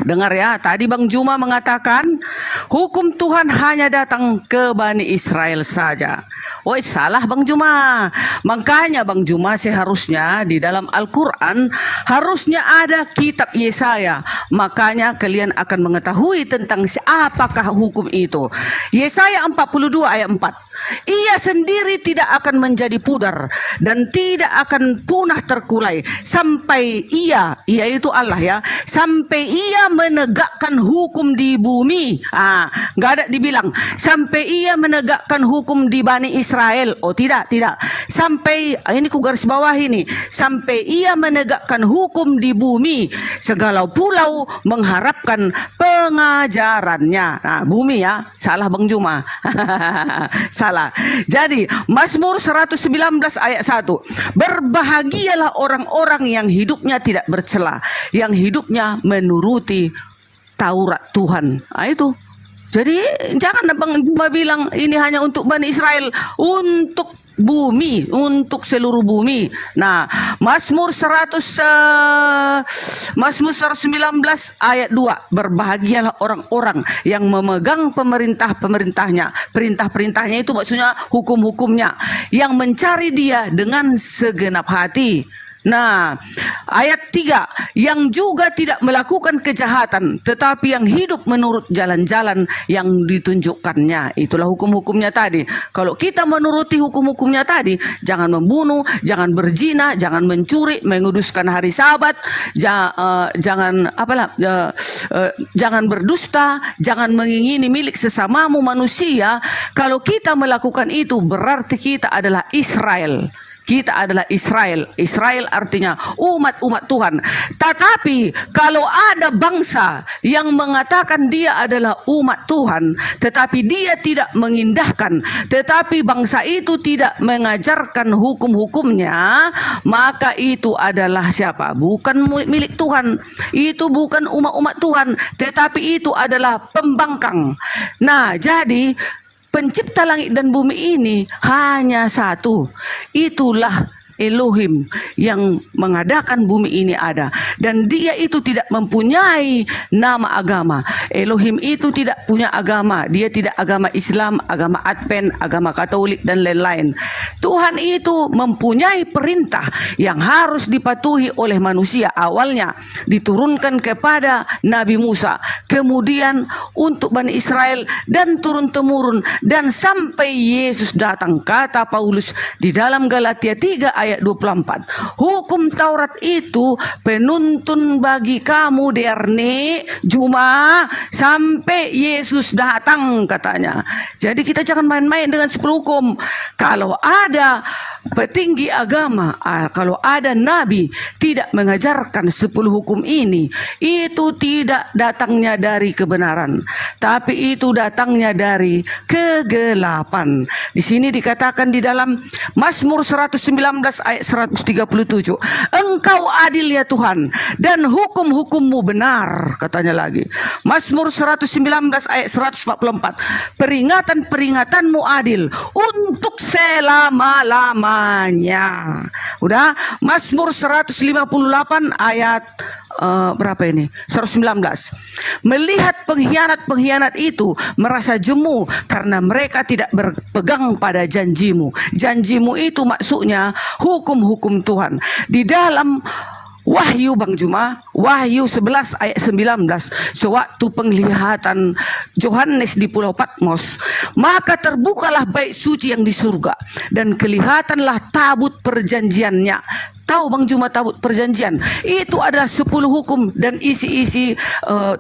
Dengar ya, tadi Bang Juma mengatakan hukum Tuhan hanya datang ke Bani Israel saja. Woi, salah Bang Juma. Makanya Bang Juma seharusnya di dalam Al-Quran harusnya ada kitab Yesaya. Makanya kalian akan mengetahui tentang apakah hukum itu. Yesaya 42 ayat 4. Ia sendiri tidak akan menjadi pudar dan tidak akan punah terkulai sampai ia itu Allah ya, sampai ia menegakkan hukum di bumi. Nggak ada dibilang sampai ia menegakkan hukum di Bani Israel. Oh tidak. Sampai ini ku garis bawah ini, sampai ia menegakkan hukum di bumi, segala pulau mengharapkan pengajarannya. Nah, bumi ya, salah Bang Juma. Salah. Jadi Mazmur 119 ayat 1. Berbahagialah orang-orang yang hidupnya tidak bercela, yang hidupnya menuruti Taurat Tuhan. Itu. Jadi jangan Bang Juma bilang ini hanya untuk Bani Israel, untuk bumi, untuk seluruh bumi. Nah, Mazmur 119 ayat 2. Berbahagialah orang-orang yang memegang perintah-perintahnya itu maksudnya hukum-hukumnya, yang mencari Dia dengan segenap hati. Nah, ayat 3, yang juga tidak melakukan kejahatan, tetapi yang hidup menurut jalan-jalan yang ditunjukkannya. Itulah hukum-hukumnya tadi. Kalau kita menuruti hukum-hukumnya tadi, jangan membunuh, jangan berzina, jangan mencuri, menguduskan hari Sabat, jangan berdusta, jangan mengingini milik sesamamu manusia. Kalau kita melakukan itu, berarti kita adalah Israel. Kita adalah Israel. Israel artinya umat-umat Tuhan. Tetapi kalau ada bangsa yang mengatakan dia adalah umat Tuhan, tetapi dia tidak mengindahkan, tetapi bangsa itu tidak mengajarkan hukum-hukumnya, maka itu adalah siapa? Bukan milik Tuhan. Itu bukan umat-umat Tuhan, tetapi itu adalah pembangkang. Nah, jadi Pencipta langit dan bumi ini hanya satu. Itulah Elohim yang mengadakan bumi ini ada, dan Dia itu tidak mempunyai nama agama. Elohim itu tidak punya agama. Dia tidak agama Islam, agama Advent, agama Katolik dan lain-lain. Tuhan itu mempunyai perintah yang harus dipatuhi oleh manusia. Awalnya diturunkan kepada Nabi Musa, kemudian untuk Bani Israel, dan turun-temurun, dan sampai Yesus datang. Kata Paulus di dalam Galatia 3 ayat 24. Hukum Taurat itu penuntun bagi kamu Derni Juma sampai Yesus datang, katanya. Jadi kita jangan main-main dengan 10 hukum. Kalau ada petinggi agama, kalau ada nabi tidak mengajarkan 10 hukum ini, itu tidak datangnya dari kebenaran, tapi itu datangnya dari kegelapan. Di sini dikatakan di dalam Mazmur 119 ayat 137, Engkau adil ya Tuhan, dan hukum-hukummu benar, katanya lagi. Mazmur 119 ayat 144, peringatan-peringatanmu adil untuk selama-lamanya. Udah. Mazmur 158 ayat berapa ini? 119. Melihat pengkhianat-pengkhianat itu merasa jemu karena mereka tidak berpegang pada janjimu. Janjimu itu maksudnya hukum-hukum Tuhan. Di dalam Wahyu Bang Juma, Wahyu 11 ayat 19, sewaktu penglihatan Yohanes di Pulau Patmos, maka terbukalah bait suci yang di surga, dan kelihatanlah tabut perjanjiannya. Tahu Bang Juma tabut perjanjian? Itu adalah 10 hukum dan isi-isi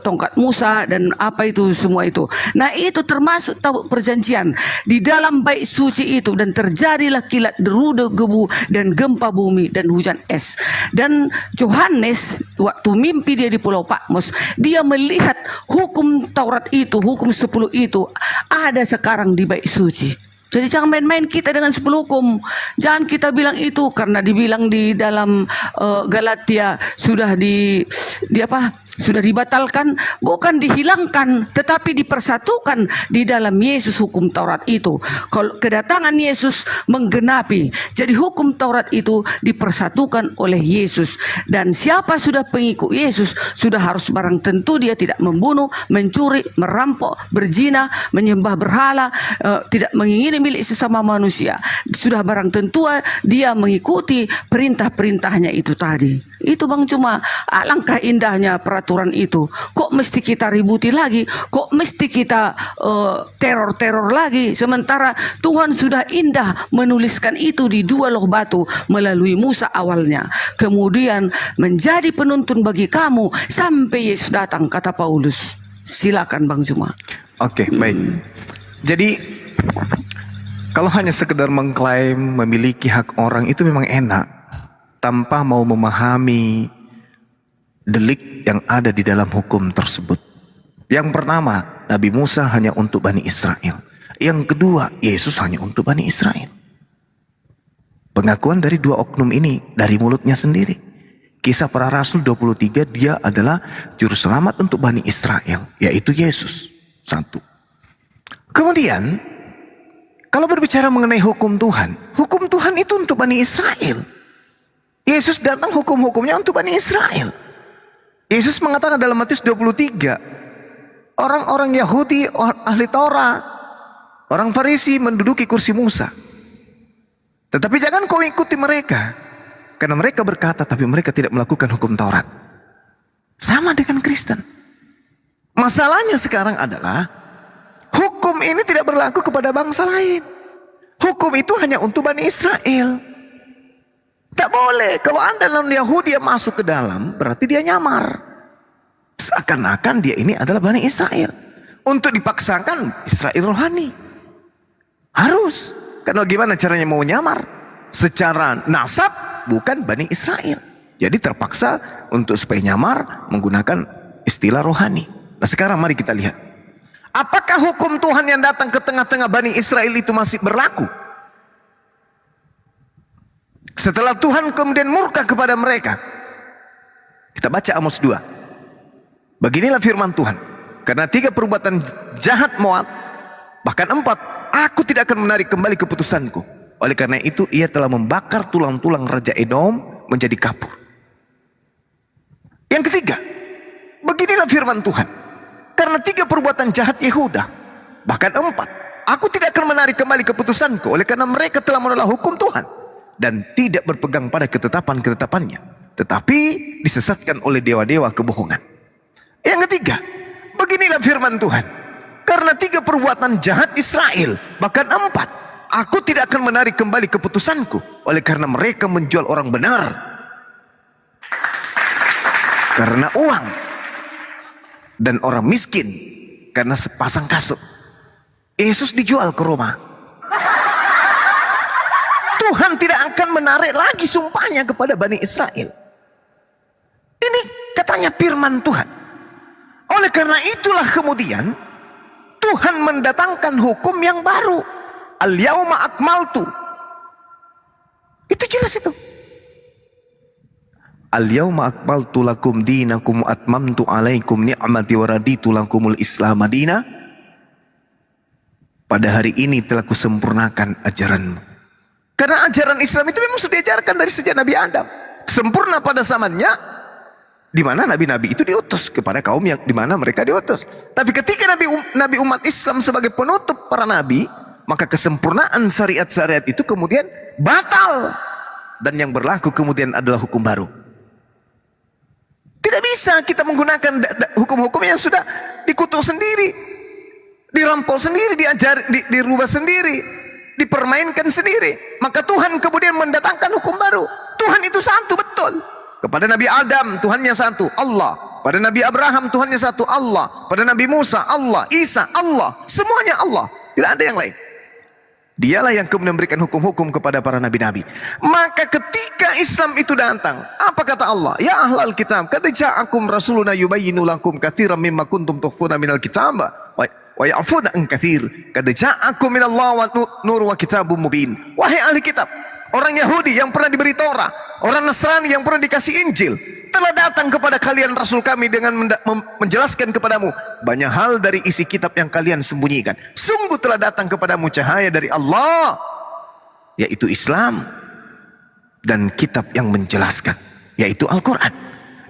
tongkat Musa dan apa itu semua itu. Nah, itu termasuk tabut perjanjian di dalam bait suci itu, dan terjadilah kilat deru debu dan gempa bumi dan hujan es. Dan Yohanes waktu mimpi dia di Pulau Patmos, dia melihat hukum Taurat itu, hukum 10 itu ada sekarang di bait suci. Jadi jangan main-main kita dengan 10 hukum. Jangan kita bilang itu karena dibilang di dalam Galatia sudah Sudah dibatalkan, bukan dihilangkan, tetapi dipersatukan di dalam Yesus hukum Taurat itu. Kalau kedatangan Yesus menggenapi, jadi hukum Taurat itu dipersatukan oleh Yesus. Dan siapa sudah pengikut Yesus, sudah harus barang tentu dia tidak membunuh, mencuri, merampok, berzina, menyembah berhala, tidak mengingini milik sesama manusia. Sudah barang tentu dia mengikuti perintah-perintahnya itu tadi. Itu Bang Cuma, alangkah indahnya peraturan itu. Kok mesti kita ributi lagi? Kok mesti kita teror-teror lagi? Sementara Tuhan sudah indah menuliskan itu di 2 loh batu melalui Musa awalnya. Kemudian menjadi penuntun bagi kamu sampai Yesus datang, kata Paulus. Silakan Bang Cuma. Oke, baik. Jadi kalau hanya sekedar mengklaim memiliki hak orang itu memang enak, tanpa mau memahami delik yang ada di dalam hukum tersebut. Yang pertama, Nabi Musa hanya untuk Bani Israel. Yang kedua, Yesus hanya untuk Bani Israel. Pengakuan dari 2 oknum ini dari mulutnya sendiri. Kisah Para Rasul 23, dia adalah juru selamat untuk Bani Israel, yaitu Yesus. 1. Kemudian, kalau berbicara mengenai hukum Tuhan itu untuk Bani Israel. Yesus datang hukum-hukumnya untuk Bani Israel. Yesus mengatakan dalam Matius 23, orang-orang Yahudi, ahli Taurat, orang Farisi menduduki kursi Musa. Tetapi jangan kau ikuti mereka, karena mereka berkata tapi mereka tidak melakukan hukum Taurat. Sama dengan Kristen. Masalahnya sekarang adalah hukum ini tidak berlaku kepada bangsa lain. Hukum itu hanya untuk Bani Israel. Tak boleh. Kalau Anda non Yahudi yang masuk ke dalam, berarti dia nyamar. Seakan-akan dia ini adalah Bani Israel. Untuk dipaksakan Israel rohani. Harus. Karena gimana caranya mau nyamar? Secara nasab bukan Bani Israel. Jadi terpaksa untuk supaya nyamar menggunakan istilah rohani. Nah sekarang mari kita lihat. Apakah hukum Tuhan yang datang ke tengah-tengah Bani Israel itu masih berlaku? Setelah Tuhan kemudian murka kepada mereka. Kita baca Amos 2. Beginilah firman Tuhan. Karena 3 perbuatan jahat Moab, bahkan 4, aku tidak akan menarik kembali keputusanku. Oleh karena itu ia telah membakar tulang-tulang Raja Edom menjadi kapur. Yang ketiga, beginilah firman Tuhan. Karena 3 perbuatan jahat Yehuda, bahkan 4, aku tidak akan menarik kembali keputusanku. Oleh karena mereka telah menolak hukum Tuhan dan tidak berpegang pada ketetapan-ketetapannya, tetapi disesatkan oleh dewa-dewa kebohongan. Yang ketiga, beginilah firman Tuhan. Karena 3 perbuatan jahat Israel, bahkan 4, aku tidak akan menarik kembali keputusanku. Oleh karena mereka menjual orang benar karena uang, dan orang miskin karena sepasang kasut. Yesus dijual ke Roma. Tuhan tidak akan menarik lagi sumpahnya kepada Bani Israel. Ini katanya firman Tuhan. Oleh karena itulah kemudian Tuhan mendatangkan hukum yang baru. Al-yauma akmaltu. Itu jelas itu. Al-yauma akmaltu lakum dinakum atmamtu alaikum ni'mati wa raditu lakumul Islam madina. Pada hari ini telah kusempurnakan ajaranmu. Karena ajaran Islam itu memang sudah diajarkan dari sejak Nabi Adam. Sempurna pada zamannya, di mana nabi-nabi itu diutus kepada kaum yang di mana mereka diutus. Tapi ketika nabi umat Islam sebagai penutup para nabi, maka kesempurnaan syariat-syariat itu kemudian batal. Dan yang berlaku kemudian adalah hukum baru. Tidak bisa kita menggunakan hukum-hukum yang sudah dikutuk sendiri, dirampok sendiri, dirubah sendiri, dipermainkan sendiri. Maka Tuhan kemudian mendatangkan hukum baru. Tuhan itu satu, betul. Kepada Nabi Adam Tuhannya satu, Allah. Pada Nabi Abraham Tuhannya satu, Allah. Pada Nabi Musa, Allah. Isa, Allah. Semuanya Allah, tidak ada yang lain. Dialah yang kemudian memberikan hukum-hukum kepada para nabi-nabi. Maka ketika Islam itu datang, apa kata Allah? Ya ahlal kitab, qad ja'akum rasuluna yubayyinu lakum katsiran mimma kuntum tukhfuna minal kitab wa ya'funa an katsir. Qad ja'akum minallah wa nur wa kitabum mubin. Wahai ahli kitab, orang Yahudi yang pernah diberi Taurat, orang Nasrani yang pernah dikasih Injil, telah datang kepada kalian Rasul kami dengan menjelaskan kepadamu banyak hal dari isi kitab yang kalian sembunyikan. Sungguh telah datang kepadamu cahaya dari Allah, yaitu Islam, dan kitab yang menjelaskan, yaitu Al-Quran.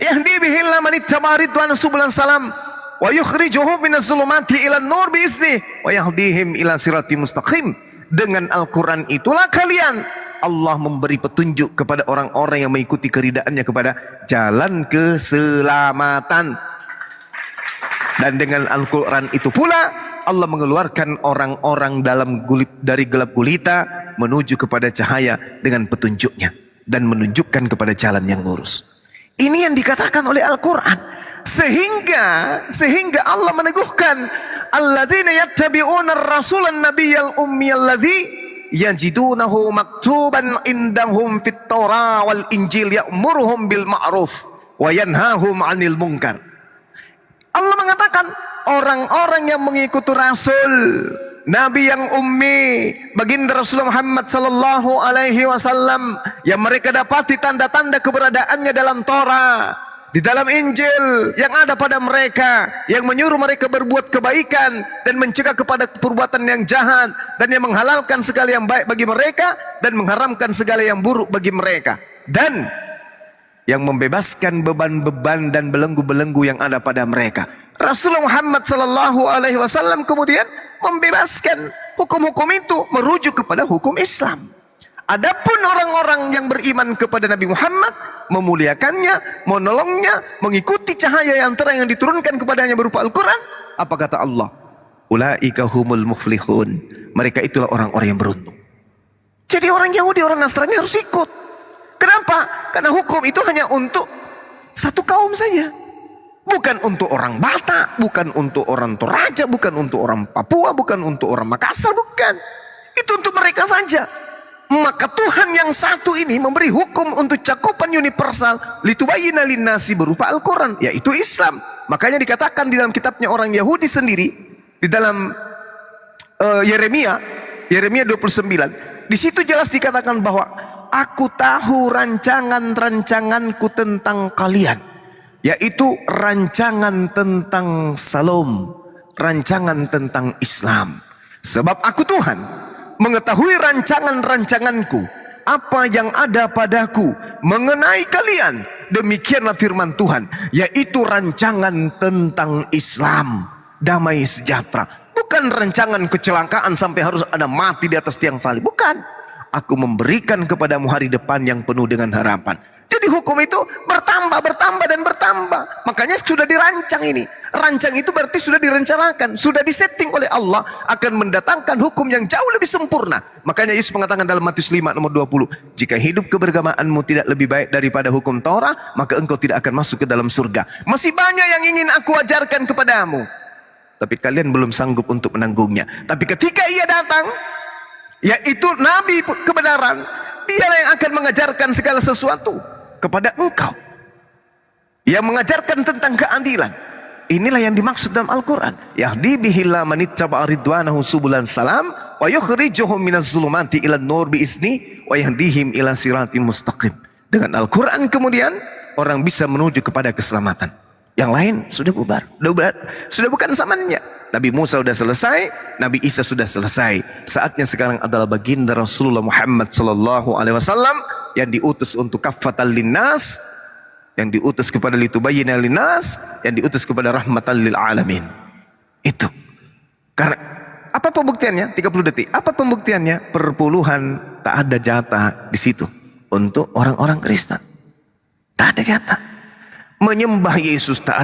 Yahdi bihillah manittaba ridwana subulan salam wa yukhrijuhum minaz zulumati ilan nur biizni wa yahdihim ila siratim mustaqim. Dengan Al-Quran itulah kalian, Allah memberi petunjuk kepada orang-orang yang mengikuti keridaannya kepada jalan keselamatan. Dan dengan Al-Quran itu pula Allah mengeluarkan orang-orang dari gelap gulita menuju kepada cahaya dengan petunjuknya dan menunjukkan kepada jalan yang lurus. Ini yang dikatakan oleh Al-Quran. Sehingga Allah meneguhkan, alladzina yattabi'una ar-rasulan nabiyyal ummiyal ladzi yajidunahu maktuban indahum fit Taurah wal Injil ya'muruhum bil ma'ruf wa yanhahum 'anil munkar. Allah mengatakan orang-orang yang mengikuti Rasul Nabi yang ummi, baginda Rasulullah Muhammad sallallahu alaihi wasallam, yang mereka dapati tanda-tanda keberadaannya dalam Torah, di dalam Injil yang ada pada mereka, yang menyuruh mereka berbuat kebaikan dan mencegah kepada perbuatan yang jahat, dan yang menghalalkan segala yang baik bagi mereka dan mengharamkan segala yang buruk bagi mereka, dan yang membebaskan beban-beban dan belenggu-belenggu yang ada pada mereka. Rasulullah Muhammad sallallahu alaihi wasallam kemudian membebaskan hukum-hukum itu merujuk kepada hukum Islam. Adapun orang-orang yang beriman kepada Nabi Muhammad, memuliakannya, menolongnya, mengikuti cahaya yang terang yang diturunkan kepadanya berupa Al-Quran, apa kata Allah? Ulaika humul muflihun. Mereka itulah orang-orang yang beruntung. Jadi orang Yahudi, orang Nasrani harus ikut. Kenapa? Karena hukum itu hanya untuk satu kaum saja. Bukan untuk orang Batak, bukan untuk orang Toraja, bukan untuk orang Papua, bukan untuk orang Makassar, bukan. Itu untuk mereka saja. Maka Tuhan yang satu ini memberi hukum untuk cakupan universal litubayyina linnasi berupa Al-Quran, yaitu Islam. Makanya dikatakan di dalam kitabnya orang Yahudi sendiri, di dalam Yeremia 29, di situ jelas dikatakan bahwa aku tahu rancangan-rancanganku tentang kalian, yaitu rancangan tentang Salom, rancangan tentang Islam. Sebab aku Tuhan mengetahui rancangan-rancanganku, apa yang ada padaku mengenai kalian. Demikianlah firman Tuhan, yaitu rancangan tentang Islam, damai sejahtera. Bukan rancangan kecelakaan sampai harus ada mati di atas tiang salib. Bukan. Aku memberikan kepadamu hari depan yang penuh dengan harapan. Jadi hukum itu bertambah, dan bertambah. Makanya sudah dirancang ini. Rancang itu berarti sudah direncanakan, sudah disetting oleh Allah akan mendatangkan hukum yang jauh lebih sempurna. Makanya Yesus mengatakan dalam Matius 5 nomor 20, jika hidup keberagamaanmu tidak lebih baik daripada hukum Taurat, maka engkau tidak akan masuk ke dalam surga. Masih banyak yang ingin aku ajarkan kepadamu, tapi kalian belum sanggup untuk menanggungnya. Tapi ketika ia datang, yaitu Nabi kebenaran, dialah yang akan mengajarkan segala sesuatu kepada engkau, yang mengajarkan tentang keadilan. Inilah yang dimaksud dalam Al-Quran. Yahdi bihillah manittaba ridwanahu subulan salam wa yukhrijuhum minaz zulumati ilan nur biizni wa yahdihim ila siratim mustaqim. Dengan Al-Quran kemudian orang bisa menuju kepada keselamatan. Yang lain sudah bubar, sudah bukan zamannya. Nabi Musa sudah selesai, Nabi Isa sudah selesai. Saatnya sekarang adalah baginda Rasulullah Muhammad sallallahu alaihi wasallam yang diutus untuk kaffatan linnas, yang diutus kepada litubayyina linnas, yang diutus kepada rahmatan lil alamin. Itu. Karena apa pembuktiannya? 30 detik. Apa pembuktiannya? Perpuluhan tak ada jatah di situ untuk orang-orang Kristen. Tak ada jatah. Menyembah Yesus tak ada